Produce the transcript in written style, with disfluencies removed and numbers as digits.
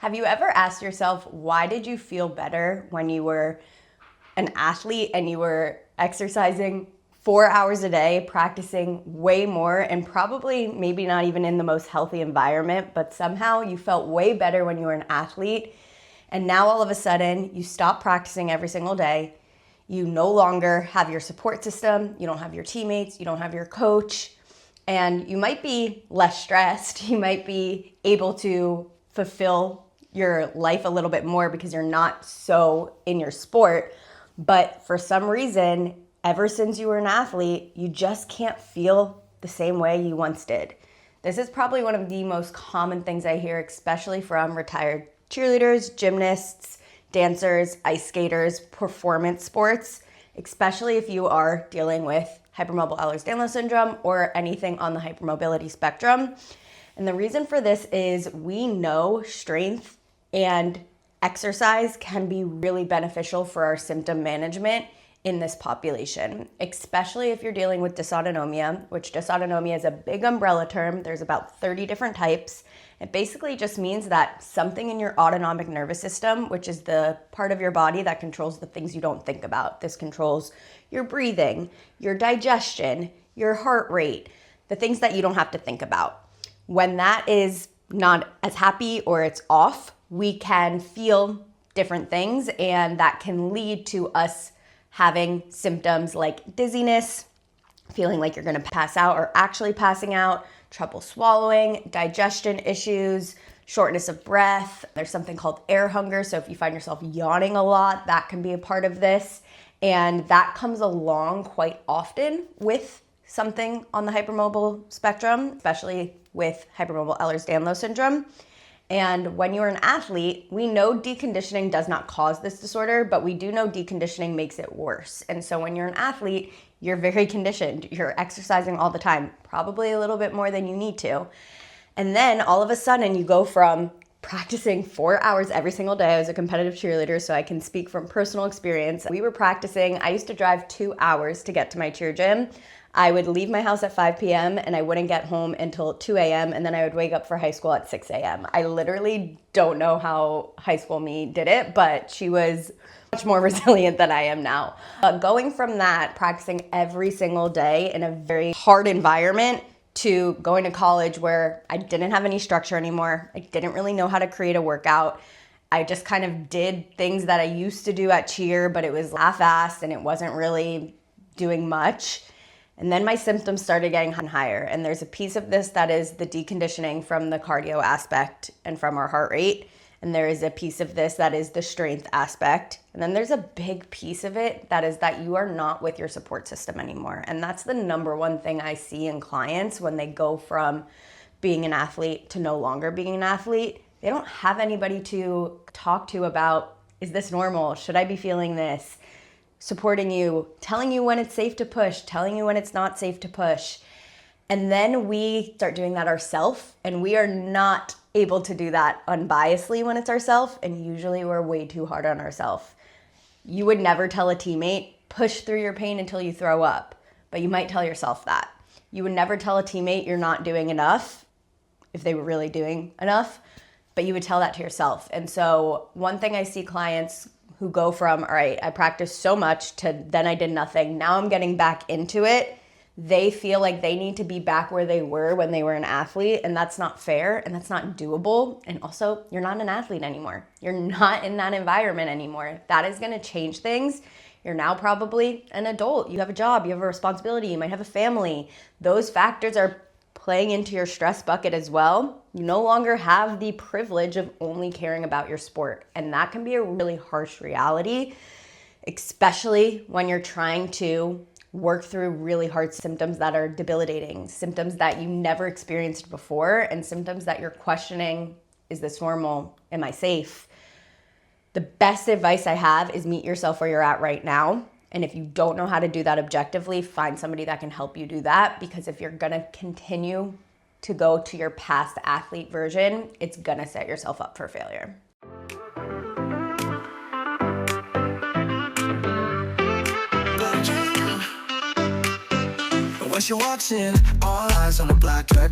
Have you ever asked yourself, why did you feel better when you were an athlete and you were exercising 4 hours a day, practicing way more, and probably maybe not even in the most healthy environment, but somehow you felt way better when you were an athlete, and now all of a sudden you stop practicing every single day. You no longer have your support system, you don't have your teammates, you don't have your coach, and you might be less stressed, you might be able to fulfill your life a little bit more because you're not so in your sport. But for some reason, ever since you were an athlete, you just can't feel the same way you once did. This is probably one of the most common things I hear, especially from retired cheerleaders, gymnasts, dancers, ice skaters, performance sports, especially if you are dealing with hypermobile Ehlers-Danlos syndrome or anything on the hypermobility spectrum. And the reason for this is we know strength and exercise can be really beneficial for our symptom management in this population, especially if you're dealing with dysautonomia, which dysautonomia is a big umbrella term. There's about 30 different types. It basically just means that something in your autonomic nervous system, which is the part of your body that controls the things you don't think about. This controls your breathing, your digestion, your heart rate, the things that you don't have to think about. When that is not as happy or it's off, we can feel different things, and that can lead to us having symptoms like dizziness, feeling like you're gonna pass out or actually passing out, trouble swallowing, digestion issues, shortness of breath. There's something called air hunger. So if you find yourself yawning a lot, that can be a part of this. And that comes along quite often with something on the hypermobile spectrum, especially with hypermobile Ehlers-Danlos syndrome. And when you're an athlete, we know deconditioning does not cause this disorder, but we do know deconditioning makes it worse. And so when you're an athlete, you're very conditioned. You're exercising all the time, probably a little bit more than you need to. And then all of a sudden you go from practicing 4 hours every single day. I was a competitive cheerleader, so I can speak from personal experience. We were practicing. I used to drive 2 hours to get to my cheer gym. I would leave my house at 5 p.m. and I wouldn't get home until 2 a.m. and then I would wake up for high school at 6 a.m. I literally don't know how high school me did it, but she was much more resilient than I am now. Going from that, practicing every single day in a very hard environment, to going to college where I didn't have any structure anymore. I didn't really know how to create a workout. I just kind of did things that I used to do at cheer, but it was half-assed and it wasn't really doing much. And then my symptoms started getting higher. And there's a piece of this that is the deconditioning from the cardio aspect and from our heart rate. And there is a piece of this that is the strength aspect. And then there's a big piece of it that is that you are not with your support system anymore. And that's the number one thing I see in clients when they go from being an athlete to no longer being an athlete. They don't have anybody to talk to about, is this normal? Should I be feeling this? Supporting you, telling you when it's safe to push, telling you when it's not safe to push. And then we start doing that ourselves, and we are not able to do that unbiasedly when it's ourselves, and usually we're way too hard on ourselves. You would never tell a teammate, push through your pain until you throw up, but you might tell yourself that. You would never tell a teammate you're not doing enough, if they were really doing enough, but you would tell that to yourself. And so one thing I see clients who go from, all right, I practiced so much to then I did nothing, now I'm getting back into it, they feel like they need to be back where they were when they were an athlete, and that's not fair and that's not doable. And also, you're not an athlete anymore. You're not in that environment anymore. That is gonna change things. You're now probably an adult. You have a job, you have a responsibility, you might have a family. Those factors are playing into your stress bucket as well. You no longer have the privilege of only caring about your sport. And that can be a really harsh reality, especially when you're trying to work through really hard symptoms that are debilitating, symptoms that you never experienced before, and symptoms that you're questioning, is this normal? Am I safe? The best advice I have is meet yourself where you're at right now. And if you don't know how to do that objectively, find somebody that can help you do that, because if you're gonna continue to go to your past athlete version, it's gonna set yourself up for failure. When she walks in, all eyes on the black dress.